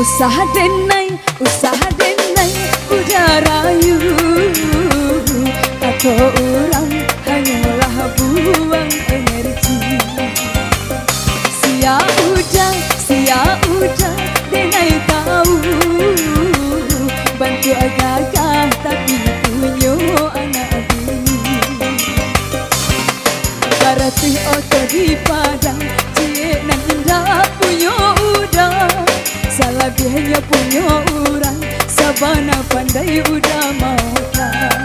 Usaha denai udah rayu. Kata orang hanyalah buang energi. Sia udah denai tahu. Bantu agak tapi punya anak bini. Baratih oto di padang, cie nan indah punya udah. Salah biaya punya orang, sabana pandai udah makan.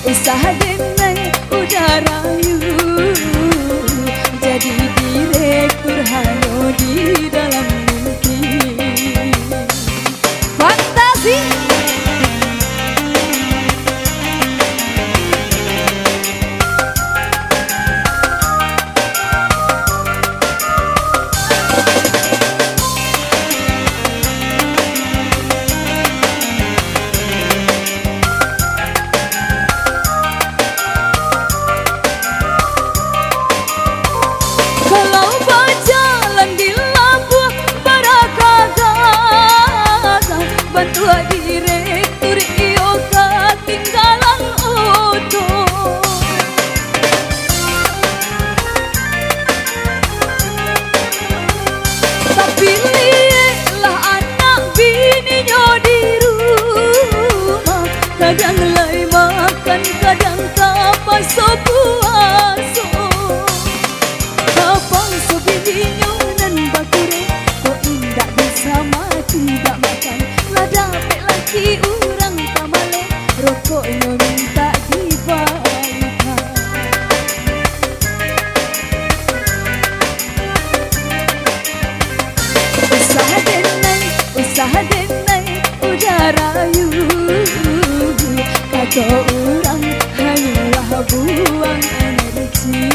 Usaha denai udah rayu. Jadi direktur hanya di dalam mimpi. Fantasi. Bantua direktur iyo ketinggalan oto. Tapi lihatlah anak bininya di rumah. Kadang lai makan, kadang kapas puasa. Kapang sebininya nan bakure, kok indah bisa mati tak makan. Dapet laki orang tamale, rokoknya minta dibalikan. Usaha denai udah rayu. Kata orang hanyalah buang energi.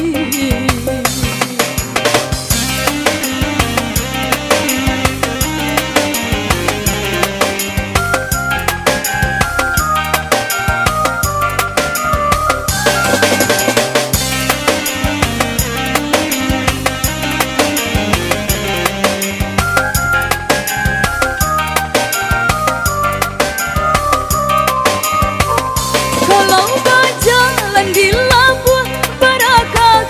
Kalau berjalan di Labuan Barakah,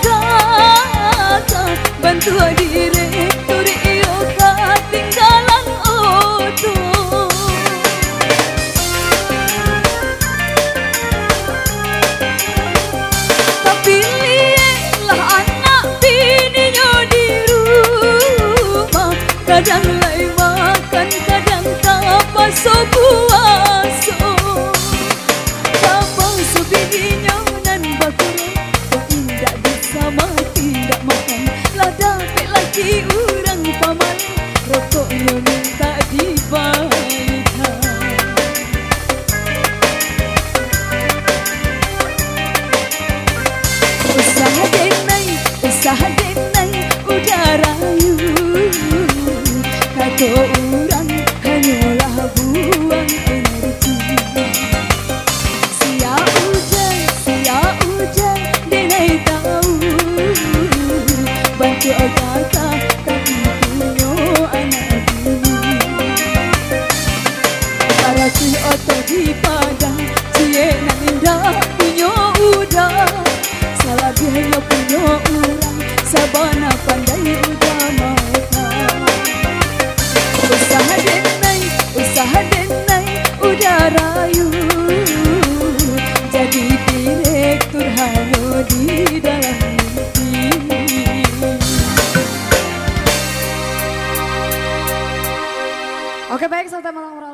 bantu direktur iyo ketinggalan oto. Tapi lihatlah anak bininya di rumah. Kadang lai makan, kadang kapas puasa. Sebininya nan bakure, kok indah bisa mati tak makan. Lah dapet laki orang pamale, rokoknya minta dibalikan. Usaha denai udah rayu. Kata orang hanyalah buang energi. Denai tahu. Bantu agak tapi punya anak bini. Baratih oto di padang, cie nan indah punya udah. Salah biaya punya orang, sabana pandai udah makan. Usaha denai udah rayu. Jadi direktur hanya di dalam mimpi. Oke baik, Sultan Malang.